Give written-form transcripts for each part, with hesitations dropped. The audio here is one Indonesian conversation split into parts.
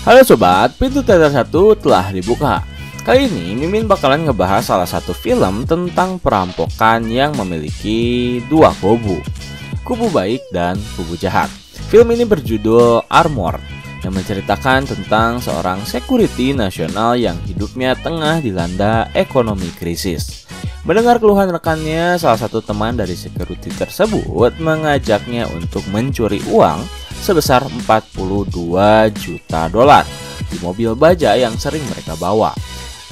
Halo sobat, pintu teater 1 telah dibuka. Kali ini Mimin bakalan ngebahas salah satu film tentang perampokan yang memiliki dua kubu, kubu baik dan kubu jahat. Film ini berjudul Armored, yang menceritakan tentang seorang security nasional yang hidupnya tengah dilanda ekonomi krisis. Mendengar keluhan rekannya, salah satu teman dari security tersebut mengajaknya untuk mencuri uang sebesar 42 juta dolar di mobil baja yang sering mereka bawa.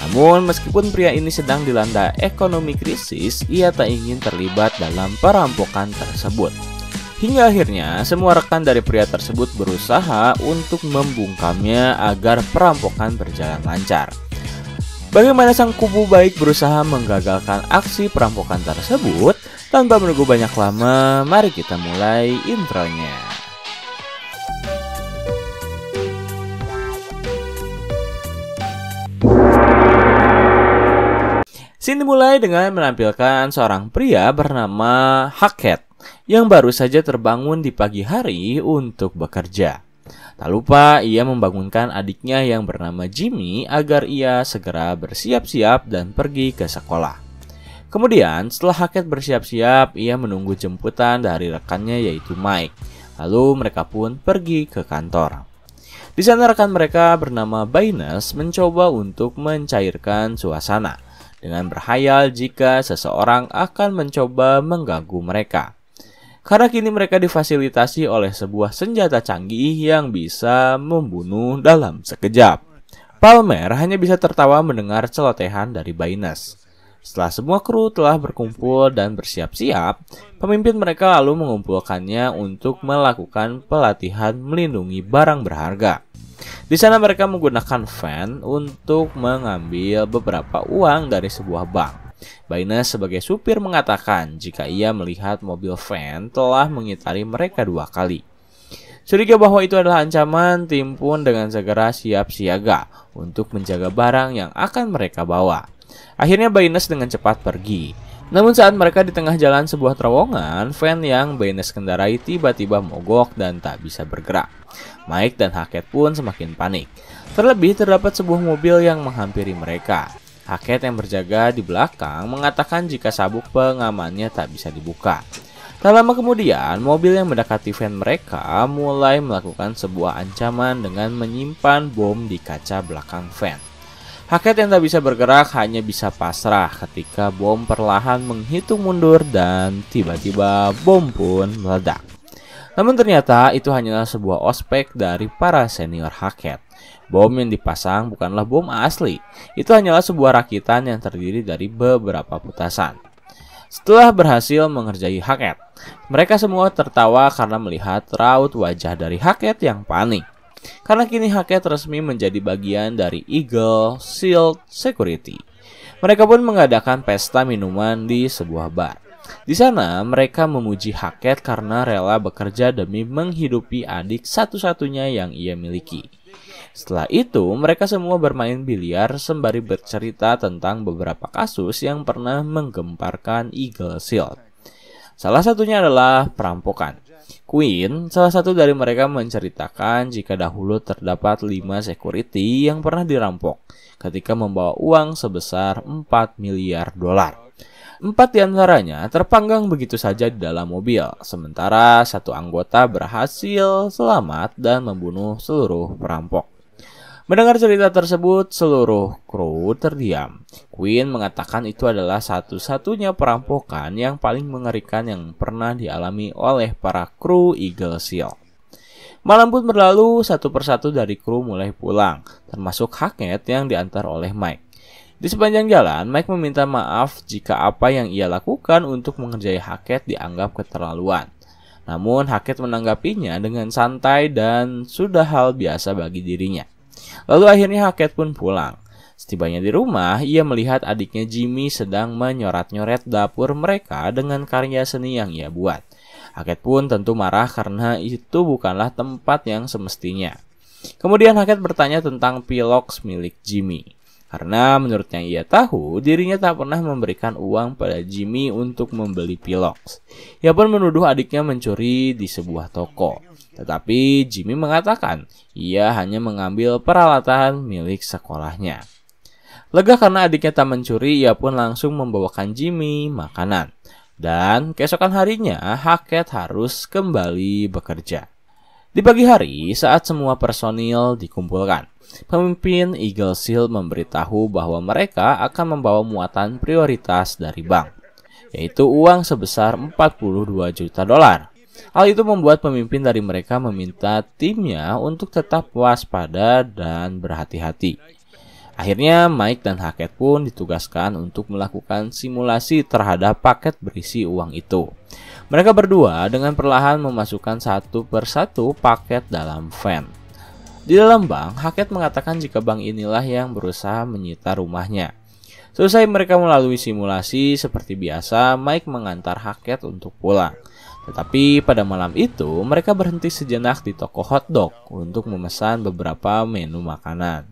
Namun meskipun pria ini sedang dilanda ekonomi krisis, ia tak ingin terlibat dalam perampokan tersebut. Hingga akhirnya semua rekan dari pria tersebut berusaha untuk membungkamnya agar perampokan berjalan lancar. Bagaimana sang kubu baik berusaha menggagalkan aksi perampokan tersebut? Tanpa menunggu banyak lama, mari kita mulai intronya. Scene dimulai dengan menampilkan seorang pria bernama Hackett yang baru saja terbangun di pagi hari untuk bekerja. Tak lupa ia membangunkan adiknya yang bernama Jimmy agar ia segera bersiap-siap dan pergi ke sekolah. Kemudian setelah Hackett bersiap-siap, ia menunggu jemputan dari rekannya yaitu Mike. Lalu mereka pun pergi ke kantor. Di sana rekan mereka bernama Baines mencoba untuk mencairkan suasana dengan berhayal jika seseorang akan mencoba mengganggu mereka. Karena kini mereka difasilitasi oleh sebuah senjata canggih yang bisa membunuh dalam sekejap. Palmer hanya bisa tertawa mendengar celotehan dari Baines. Setelah semua kru telah berkumpul dan bersiap-siap, pemimpin mereka lalu mengumpulkannya untuk melakukan pelatihan melindungi barang berharga. Di sana mereka menggunakan van untuk mengambil beberapa uang dari sebuah bank. Baines sebagai supir mengatakan jika ia melihat mobil van telah mengitari mereka 2 kali. Curiga bahwa itu adalah ancaman, tim pun dengan segera siap siaga untuk menjaga barang yang akan mereka bawa. Akhirnya Baines dengan cepat pergi. Namun saat mereka di tengah jalan sebuah terowongan, van yang Baines kendarai tiba-tiba mogok dan tak bisa bergerak. Mike dan Hackett pun semakin panik. Terlebih terdapat sebuah mobil yang menghampiri mereka. Hackett yang berjaga di belakang mengatakan jika sabuk pengamannya tak bisa dibuka. Tak lama kemudian, mobil yang mendekati van mereka mulai melakukan sebuah ancaman dengan menyimpan bom di kaca belakang van. Hackett yang tak bisa bergerak hanya bisa pasrah ketika bom perlahan menghitung mundur dan tiba-tiba bom pun meledak. Namun ternyata itu hanyalah sebuah ospek dari para senior Hackett. Bom yang dipasang bukanlah bom asli, itu hanyalah sebuah rakitan yang terdiri dari beberapa petasan. Setelah berhasil mengerjai Hackett, mereka semua tertawa karena melihat raut wajah dari Hackett yang panik. Karena kini Hackett resmi menjadi bagian dari Eagle Shield Security. Mereka pun mengadakan pesta minuman di sebuah bar. Di sana mereka memuji Hackett karena rela bekerja demi menghidupi adik satu-satunya yang ia miliki. Setelah itu mereka semua bermain biliar sembari bercerita tentang beberapa kasus yang pernah menggemparkan Eagle Shield. Salah satunya adalah perampokan. Queen, salah satu dari mereka, menceritakan jika dahulu terdapat 5 security yang pernah dirampok ketika membawa uang sebesar 4 miliar dolar. 4 diantaranya terpanggang begitu saja di dalam mobil, sementara 1 anggota berhasil selamat dan membunuh seluruh perampok. Mendengar cerita tersebut, seluruh kru terdiam. Queen mengatakan itu adalah satu-satunya perampokan yang paling mengerikan yang pernah dialami oleh para kru Eagle Shield. Malam pun berlalu, satu persatu dari kru mulai pulang, termasuk Hackett yang diantar oleh Mike. Di sepanjang jalan, Mike meminta maaf jika apa yang ia lakukan untuk mengerjai Hackett dianggap keterlaluan. Namun Hackett menanggapinya dengan santai dan sudah hal biasa bagi dirinya. Lalu akhirnya Hackett pun pulang. Setibanya di rumah, ia melihat adiknya Jimmy sedang menyorat-nyoret dapur mereka dengan karya seni yang ia buat. Hackett pun tentu marah karena itu bukanlah tempat yang semestinya. Kemudian Hackett bertanya tentang piloks milik Jimmy. Karena menurutnya ia tahu dirinya tak pernah memberikan uang pada Jimmy untuk membeli piloks. Ia pun menuduh adiknya mencuri di sebuah toko. Tetapi Jimmy mengatakan ia hanya mengambil peralatan milik sekolahnya. Lega karena adiknya tak mencuri, ia pun langsung membawakan Jimmy makanan. Dan keesokan harinya Hackett harus kembali bekerja. Di pagi hari, saat semua personil dikumpulkan, pemimpin Eagle Seal memberitahu bahwa mereka akan membawa muatan prioritas dari bank, yaitu uang sebesar 42 juta dolar. Hal itu membuat pemimpin dari mereka meminta timnya untuk tetap waspada dan berhati-hati. Akhirnya Mike dan Hackett pun ditugaskan untuk melakukan simulasi terhadap paket berisi uang itu. Mereka berdua dengan perlahan memasukkan satu persatu paket dalam van. Di dalam bank, Hackett mengatakan jika bank inilah yang berusaha menyita rumahnya. Selesai mereka melalui simulasi seperti biasa, Mike mengantar Hackett untuk pulang. Tetapi pada malam itu, mereka berhenti sejenak di toko hotdog untuk memesan beberapa menu makanan.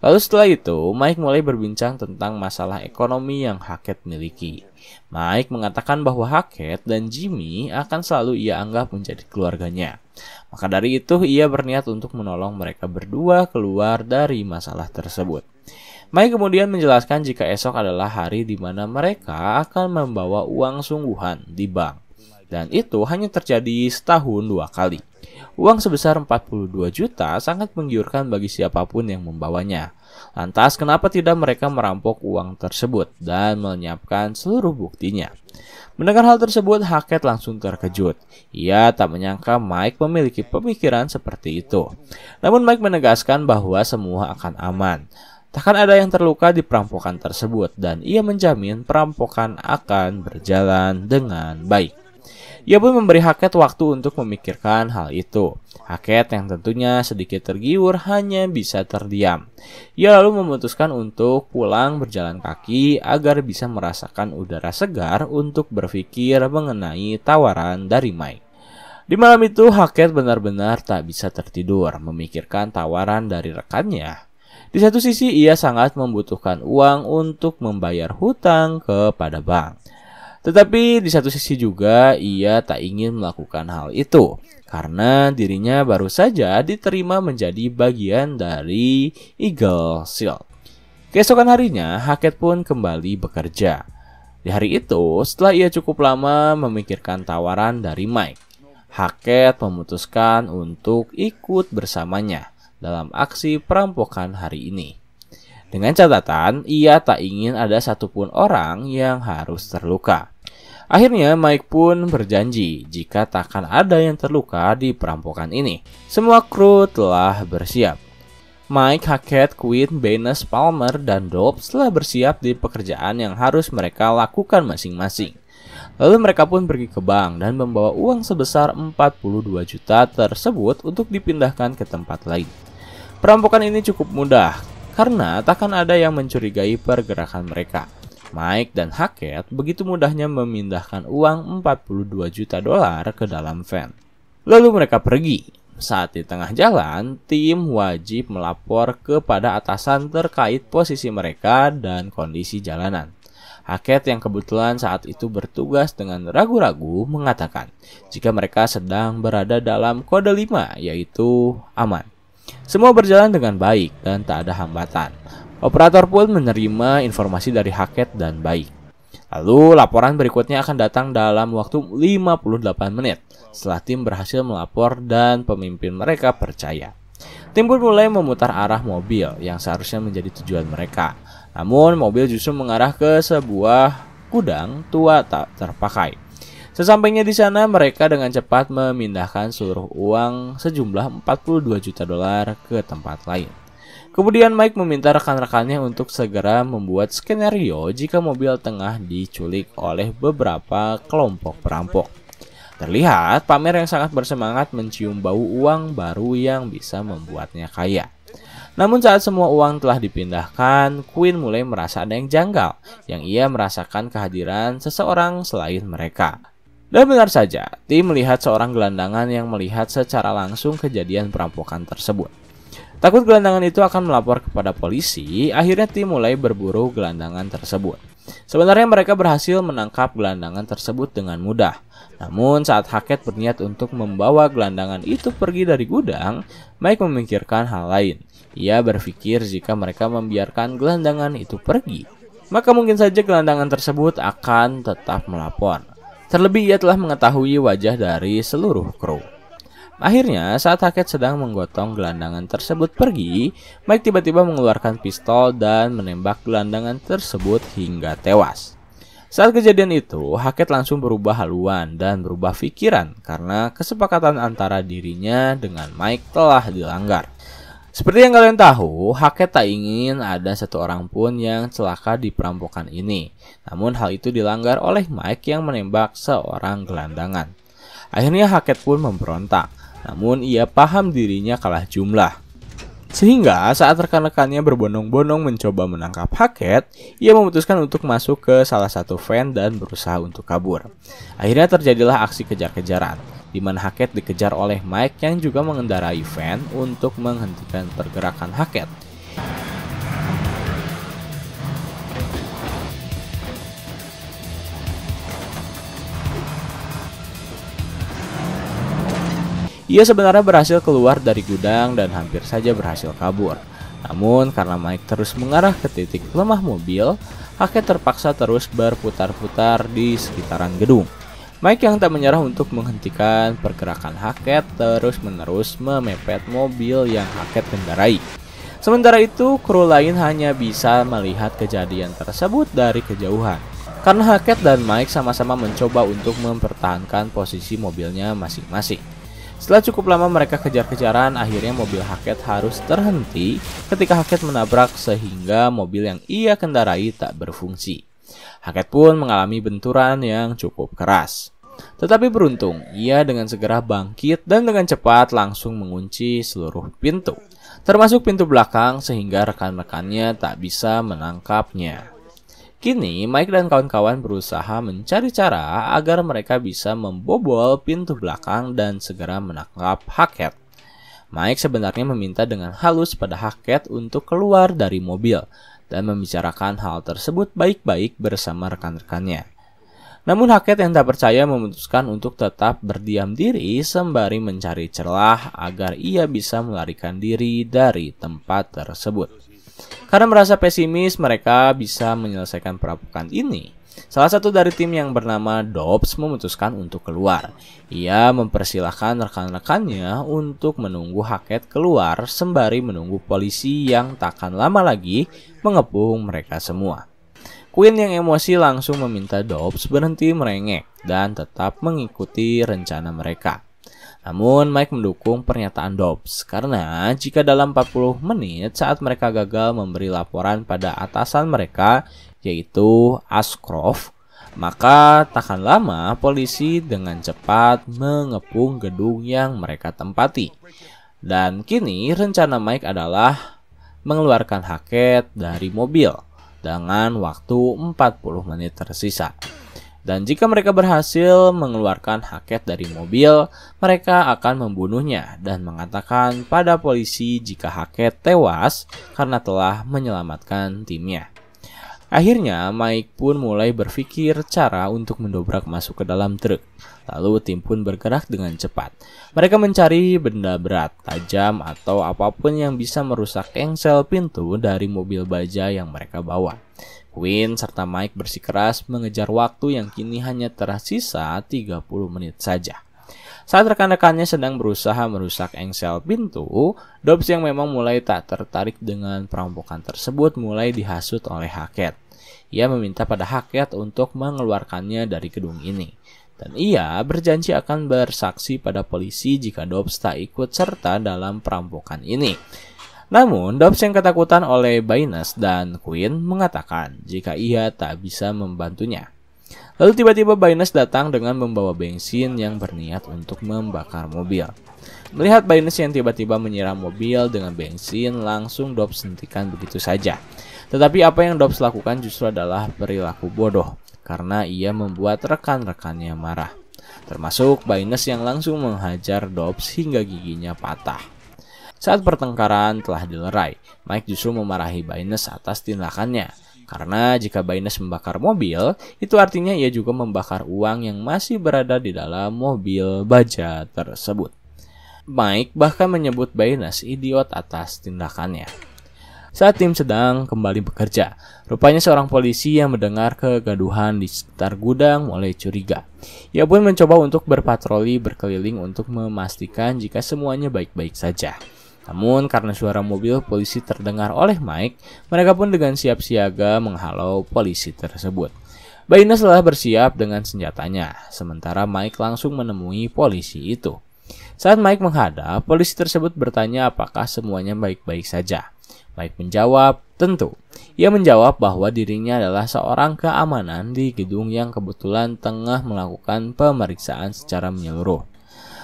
Lalu setelah itu, Mike mulai berbincang tentang masalah ekonomi yang Hackett miliki. Mike mengatakan bahwa Hackett dan Jimmy akan selalu ia anggap menjadi keluarganya. Maka dari itu, ia berniat untuk menolong mereka berdua keluar dari masalah tersebut. Mike kemudian menjelaskan jika esok adalah hari di mana mereka akan membawa uang sungguhan di bank. Dan itu hanya terjadi setahun 2 kali. Uang sebesar 42 juta sangat menggiurkan bagi siapapun yang membawanya. Lantas kenapa tidak mereka merampok uang tersebut dan melenyapkan seluruh buktinya? Mendengar hal tersebut, Hackett langsung terkejut. Ia tak menyangka Mike memiliki pemikiran seperti itu. Namun Mike menegaskan bahwa semua akan aman. Takkan ada yang terluka di perampokan tersebut dan ia menjamin perampokan akan berjalan dengan baik. Ia pun memberi Hackett waktu untuk memikirkan hal itu. Hackett yang tentunya sedikit tergiur hanya bisa terdiam. Ia lalu memutuskan untuk pulang berjalan kaki agar bisa merasakan udara segar untuk berpikir mengenai tawaran dari Mike. Di malam itu Hackett benar-benar tak bisa tertidur memikirkan tawaran dari rekannya. Di satu sisi ia sangat membutuhkan uang untuk membayar hutang kepada bank. Tetapi di satu sisi juga ia tak ingin melakukan hal itu karena dirinya baru saja diterima menjadi bagian dari Eagle Seal. Keesokan harinya Hackett pun kembali bekerja. Di hari itu setelah ia cukup lama memikirkan tawaran dari Mike, Hackett memutuskan untuk ikut bersamanya dalam aksi perampokan hari ini. Dengan catatan, ia tak ingin ada satupun orang yang harus terluka. Akhirnya Mike pun berjanji jika takkan ada yang terluka di perampokan ini. Semua kru telah bersiap. Mike, Hackett, Quinn, Baines, Palmer, dan Dobbs telah bersiap di pekerjaan yang harus mereka lakukan masing-masing. Lalu mereka pun pergi ke bank dan membawa uang sebesar 42 juta tersebut untuk dipindahkan ke tempat lain. Perampokan ini cukup mudah karena takkan ada yang mencurigai pergerakan mereka. Mike dan Hackett begitu mudahnya memindahkan uang 42 juta dolar ke dalam van. Lalu mereka pergi. Saat di tengah jalan, tim wajib melapor kepada atasan terkait posisi mereka dan kondisi jalanan. Hackett yang kebetulan saat itu bertugas dengan ragu-ragu mengatakan jika mereka sedang berada dalam kode 5 yaitu aman. Semua berjalan dengan baik dan tak ada hambatan. Operator pun menerima informasi dari Hackett dan baik. Lalu laporan berikutnya akan datang dalam waktu 58 menit setelah tim berhasil melapor dan pemimpin mereka percaya. Tim pun mulai memutar arah mobil yang seharusnya menjadi tujuan mereka. Namun mobil justru mengarah ke sebuah gudang tua tak terpakai. Sesampainya di sana mereka dengan cepat memindahkan seluruh uang sejumlah 42 juta dolar ke tempat lain. Kemudian Mike meminta rekan-rekannya untuk segera membuat skenario jika mobil tengah diculik oleh beberapa kelompok perampok. Terlihat Palmer yang sangat bersemangat mencium bau uang baru yang bisa membuatnya kaya. Namun saat semua uang telah dipindahkan, Quinn mulai merasa ada yang janggal, yang ia merasakan kehadiran seseorang selain mereka. Dan benar saja, tim melihat seorang gelandangan yang melihat secara langsung kejadian perampokan tersebut. Takut gelandangan itu akan melapor kepada polisi, akhirnya tim mulai berburu gelandangan tersebut. Sebenarnya mereka berhasil menangkap gelandangan tersebut dengan mudah. Namun saat Hackett berniat untuk membawa gelandangan itu pergi dari gudang, Mike memikirkan hal lain. Ia berpikir jika mereka membiarkan gelandangan itu pergi, maka mungkin saja gelandangan tersebut akan tetap melapor. Terlebih ia telah mengetahui wajah dari seluruh kru. Akhirnya saat Hackett sedang menggotong gelandangan tersebut pergi, Mike tiba-tiba mengeluarkan pistol dan menembak gelandangan tersebut hingga tewas. Saat kejadian itu, Hackett langsung berubah haluan dan berubah pikiran karena kesepakatan antara dirinya dengan Mike telah dilanggar. Seperti yang kalian tahu, Hackett tak ingin ada satu orang pun yang celaka di perampokan ini. Namun hal itu dilanggar oleh Mike yang menembak seorang gelandangan. Akhirnya Hackett pun memberontak, namun ia paham dirinya kalah jumlah. Sehingga saat rekan-rekannya berbondong-bondong mencoba menangkap Hackett, ia memutuskan untuk masuk ke salah satu van dan berusaha untuk kabur. Akhirnya terjadilah aksi kejar-kejaran, di mana Hackett dikejar oleh Mike yang juga mengendarai van untuk menghentikan pergerakan Hackett. Ia sebenarnya berhasil keluar dari gudang dan hampir saja berhasil kabur. Namun karena Mike terus mengarah ke titik lemah mobil, Hackett terpaksa terus berputar-putar di sekitaran gedung. Mike yang tak menyerah untuk menghentikan pergerakan Hackett terus-menerus memepet mobil yang Hackett kendarai. Sementara itu, kru lain hanya bisa melihat kejadian tersebut dari kejauhan. Karena Hackett dan Mike sama-sama mencoba untuk mempertahankan posisi mobilnya masing-masing. Setelah cukup lama mereka kejar-kejaran, akhirnya mobil Hackett harus terhenti ketika Hackett menabrak sehingga mobil yang ia kendarai tak berfungsi. Hackett pun mengalami benturan yang cukup keras. Tetapi beruntung, ia dengan segera bangkit dan dengan cepat langsung mengunci seluruh pintu, termasuk pintu belakang sehingga rekan-rekannya tak bisa menangkapnya. Kini, Mike dan kawan-kawan berusaha mencari cara agar mereka bisa membobol pintu belakang dan segera menangkap Hackett. Mike sebenarnya meminta dengan halus pada Hackett untuk keluar dari mobil dan membicarakan hal tersebut baik-baik bersama rekan-rekannya. Namun Hackett yang tak percaya memutuskan untuk tetap berdiam diri sembari mencari celah agar ia bisa melarikan diri dari tempat tersebut. Karena merasa pesimis mereka bisa menyelesaikan perampokan ini, salah satu dari tim yang bernama Dobbs memutuskan untuk keluar. Ia mempersilahkan rekan-rekannya untuk menunggu Hackett keluar sembari menunggu polisi yang takkan lama lagi mengepung mereka semua. Quinn yang emosi langsung meminta Dobbs berhenti merengek dan tetap mengikuti rencana mereka. Namun Mike mendukung pernyataan Dobbs karena jika dalam 40 menit saat mereka gagal memberi laporan pada atasan mereka yaitu Ashcroft, maka takkan lama polisi dengan cepat mengepung gedung yang mereka tempati. Dan kini rencana Mike adalah mengeluarkan Hackett dari mobil dengan waktu 40 menit tersisa. Dan jika mereka berhasil mengeluarkan Hackett dari mobil, mereka akan membunuhnya dan mengatakan pada polisi jika Hackett tewas karena telah menyelamatkan timnya. Akhirnya Mike pun mulai berpikir cara untuk mendobrak masuk ke dalam truk. Lalu tim pun bergerak dengan cepat. Mereka mencari benda berat, tajam atau apapun yang bisa merusak engsel pintu dari mobil baja yang mereka bawa. Quinn serta Mike bersikeras mengejar waktu yang kini hanya tersisa 30 menit saja. Saat rekan-rekannya sedang berusaha merusak engsel pintu, Dobbs yang memang mulai tak tertarik dengan perampokan tersebut mulai dihasut oleh Hackett. Ia meminta pada Hackett untuk mengeluarkannya dari gedung ini. Dan ia berjanji akan bersaksi pada polisi jika Dobbs tak ikut serta dalam perampokan ini. Namun, Dobbs yang ketakutan oleh Baynes dan Quinn mengatakan jika ia tak bisa membantunya. Lalu tiba-tiba Baynes datang dengan membawa bensin yang berniat untuk membakar mobil. Melihat Baynes yang tiba-tiba menyiram mobil dengan bensin, langsung Dobbs hentikan begitu saja. Tetapi apa yang Dobbs lakukan justru adalah perilaku bodoh, karena ia membuat rekan-rekannya marah. Termasuk Baynes yang langsung menghajar Dobbs hingga giginya patah. Saat pertengkaran telah dilerai, Mike justru memarahi Baynes atas tindakannya. Karena jika Baynes membakar mobil, itu artinya ia juga membakar uang yang masih berada di dalam mobil baja tersebut. Mike bahkan menyebut Baynes idiot atas tindakannya. Saat tim sedang kembali bekerja, rupanya seorang polisi yang mendengar kegaduhan di sekitar gudang mulai curiga. Ia pun mencoba untuk berpatroli berkeliling untuk memastikan jika semuanya baik-baik saja. Namun karena suara mobil polisi terdengar oleh Mike, mereka pun dengan siap siaga menghalau polisi tersebut. Baynes telah bersiap dengan senjatanya, sementara Mike langsung menemui polisi itu. Saat Mike menghadap, polisi tersebut bertanya apakah semuanya baik-baik saja. Mike menjawab, tentu. Ia menjawab bahwa dirinya adalah seorang keamanan di gedung yang kebetulan tengah melakukan pemeriksaan secara menyeluruh.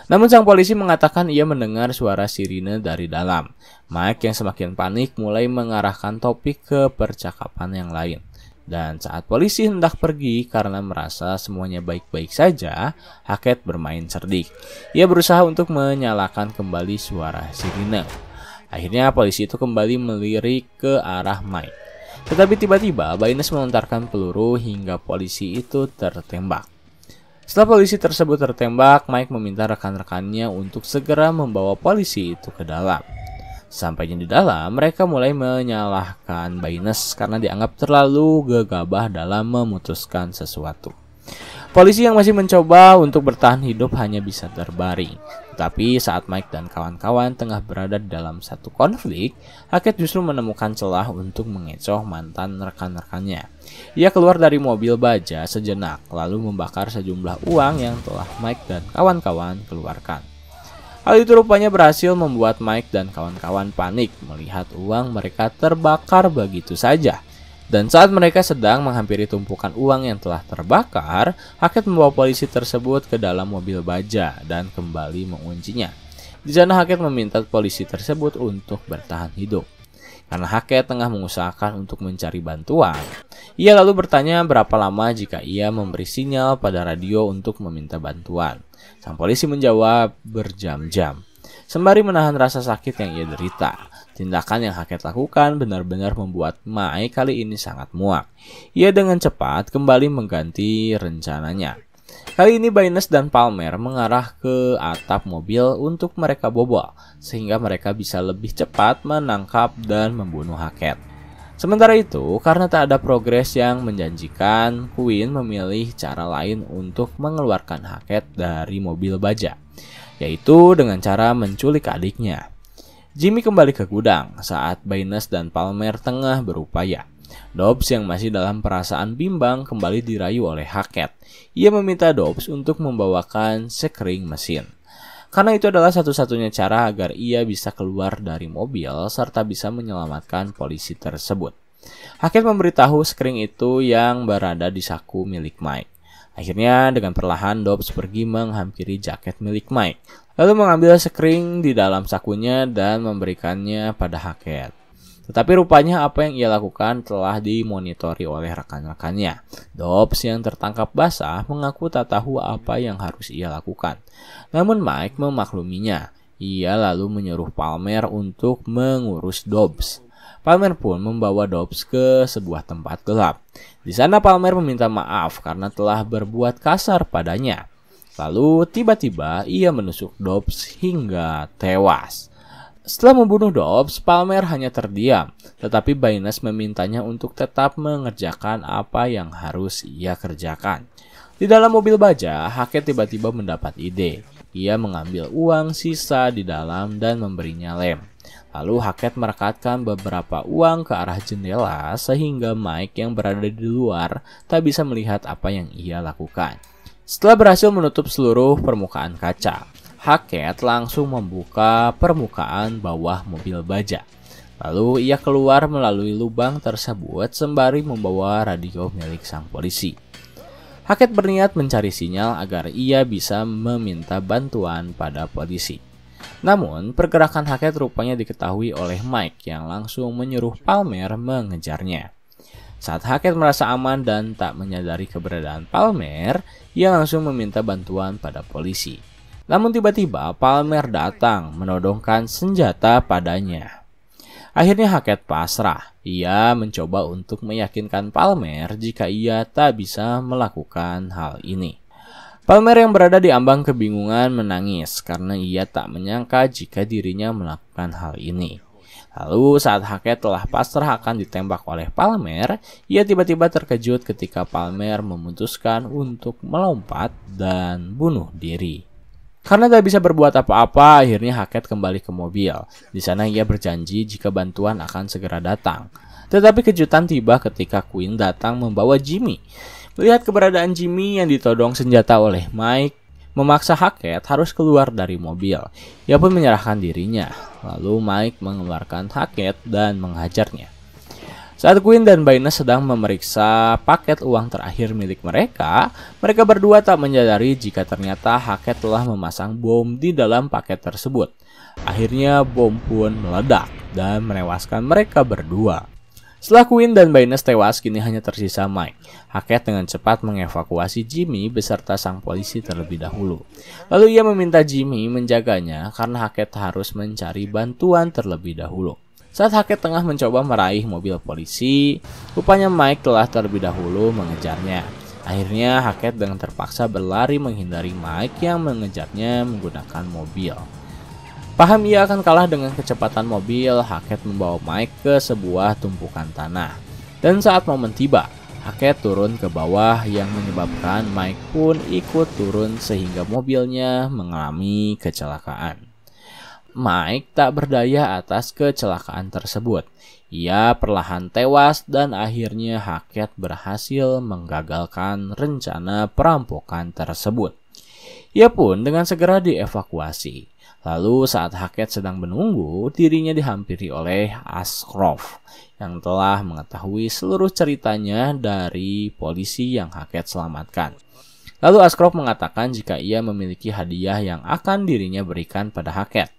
Namun sang polisi mengatakan ia mendengar suara sirine dari dalam. Mike yang semakin panik mulai mengarahkan topik ke percakapan yang lain. Dan saat polisi hendak pergi karena merasa semuanya baik-baik saja, Hackett bermain cerdik. Ia berusaha untuk menyalakan kembali suara sirine. Akhirnya polisi itu kembali melirik ke arah Mike. Tetapi tiba-tiba Baynes melontarkan peluru hingga polisi itu tertembak. Setelah polisi tersebut tertembak, Mike meminta rekan-rekannya untuk segera membawa polisi itu ke dalam. Sampainya di dalam, mereka mulai menyalahkan Baynes karena dianggap terlalu gegabah dalam memutuskan sesuatu. Polisi yang masih mencoba untuk bertahan hidup hanya bisa terbaring. Tetapi saat Mike dan kawan-kawan tengah berada di dalam satu konflik, Hackett justru menemukan celah untuk mengecoh mantan rekan-rekannya. Ia keluar dari mobil baja sejenak, lalu membakar sejumlah uang yang telah Mike dan kawan-kawan keluarkan. Hal itu rupanya berhasil membuat Mike dan kawan-kawan panik melihat uang mereka terbakar begitu saja. Dan saat mereka sedang menghampiri tumpukan uang yang telah terbakar, Hackett membawa polisi tersebut ke dalam mobil baja dan kembali menguncinya. Di sana Hackett meminta polisi tersebut untuk bertahan hidup. Karena Hackett tengah mengusahakan untuk mencari bantuan, ia lalu bertanya berapa lama jika ia memberi sinyal pada radio untuk meminta bantuan. Sang polisi menjawab berjam-jam, sembari menahan rasa sakit yang ia derita. Tindakan yang Hackett lakukan benar-benar membuat Mike kali ini sangat muak. Ia dengan cepat kembali mengganti rencananya. Kali ini Baynes dan Palmer mengarah ke atap mobil untuk mereka bobol, sehingga mereka bisa lebih cepat menangkap dan membunuh Hackett. Sementara itu, karena tak ada progres yang menjanjikan, Quinn memilih cara lain untuk mengeluarkan Hackett dari mobil baja, yaitu dengan cara menculik adiknya. Jimmy kembali ke gudang saat Baynes dan Palmer tengah berupaya. Dobbs yang masih dalam perasaan bimbang kembali dirayu oleh Hackett. Ia meminta Dobbs untuk membawakan sekring mesin. Karena itu adalah satu-satunya cara agar ia bisa keluar dari mobil serta bisa menyelamatkan polisi tersebut. Hackett memberitahu sekring itu yang berada di saku milik Mike. Akhirnya dengan perlahan Dobbs pergi menghampiri jaket milik Mike, lalu mengambil sekring di dalam sakunya dan memberikannya pada Hackett. Tetapi rupanya apa yang ia lakukan telah dimonitori oleh rekan-rekannya. Dobbs yang tertangkap basah mengaku tak tahu apa yang harus ia lakukan. Namun Mike memakluminya. Ia lalu menyuruh Palmer untuk mengurus Dobbs. Palmer pun membawa Dobbs ke sebuah tempat gelap. Di sana Palmer meminta maaf karena telah berbuat kasar padanya. Lalu tiba-tiba ia menusuk Dobbs hingga tewas. Setelah membunuh Dobbs, Palmer hanya terdiam, tetapi Baynes memintanya untuk tetap mengerjakan apa yang harus ia kerjakan. Di dalam mobil baja, Hackett tiba-tiba mendapat ide. Ia mengambil uang sisa di dalam dan memberinya lem. Lalu Hackett merekatkan beberapa uang ke arah jendela sehingga Mike yang berada di luar tak bisa melihat apa yang ia lakukan. Setelah berhasil menutup seluruh permukaan kaca, Hackett langsung membuka permukaan bawah mobil baja. Lalu ia keluar melalui lubang tersebut sembari membawa radio milik sang polisi. Hackett berniat mencari sinyal agar ia bisa meminta bantuan pada polisi. Namun, pergerakan Hackett rupanya diketahui oleh Mike yang langsung menyuruh Palmer mengejarnya. Saat Hackett merasa aman dan tak menyadari keberadaan Palmer, ia langsung meminta bantuan pada polisi. Namun tiba-tiba Palmer datang menodongkan senjata padanya. Akhirnya Hackett pasrah. Ia mencoba untuk meyakinkan Palmer jika ia tak bisa melakukan hal ini. Palmer yang berada di ambang kebingungan menangis karena ia tak menyangka jika dirinya melakukan hal ini. Lalu saat Hackett telah pasrah akan ditembak oleh Palmer, ia tiba-tiba terkejut ketika Palmer memutuskan untuk melompat dan bunuh diri. Karena tak bisa berbuat apa-apa, akhirnya Hackett kembali ke mobil. Di sana ia berjanji jika bantuan akan segera datang. Tetapi kejutan tiba ketika Quinn datang membawa Jimmy. Melihat keberadaan Jimmy yang ditodong senjata oleh Mike, memaksa Hackett harus keluar dari mobil. Ia pun menyerahkan dirinya. Lalu Mike mengeluarkan Hackett dan menghajarnya. Saat Quinn dan Baynes sedang memeriksa paket uang terakhir milik mereka, mereka berdua tak menyadari jika ternyata Hackett telah memasang bom di dalam paket tersebut. Akhirnya bom pun meledak dan menewaskan mereka berdua. Setelah Quinn dan Baynes tewas, kini hanya tersisa Mike. Hackett dengan cepat mengevakuasi Jimmy beserta sang polisi terlebih dahulu. Lalu ia meminta Jimmy menjaganya karena Hackett harus mencari bantuan terlebih dahulu. Saat Hackett tengah mencoba meraih mobil polisi, rupanya Mike telah terlebih dahulu mengejarnya. Akhirnya Hackett dengan terpaksa berlari menghindari Mike yang mengejarnya menggunakan mobil. Paham ia akan kalah dengan kecepatan mobil, Hackett membawa Mike ke sebuah tumpukan tanah. Dan saat momen tiba, Hackett turun ke bawah yang menyebabkan Mike pun ikut turun sehingga mobilnya mengalami kecelakaan. Mike tak berdaya atas kecelakaan tersebut. Ia perlahan tewas dan akhirnya Hackett berhasil menggagalkan rencana perampokan tersebut. Ia pun dengan segera dievakuasi. Lalu saat Hackett sedang menunggu, dirinya dihampiri oleh Ashcroft yang telah mengetahui seluruh ceritanya dari polisi yang Hackett selamatkan. Lalu Ashcroft mengatakan jika ia memiliki hadiah yang akan dirinya berikan pada Hackett.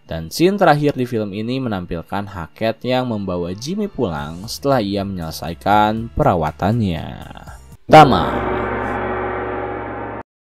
Dan scene terakhir di film ini menampilkan Hackett yang membawa Jimmy pulang setelah ia menyelesaikan perawatannya. Tama.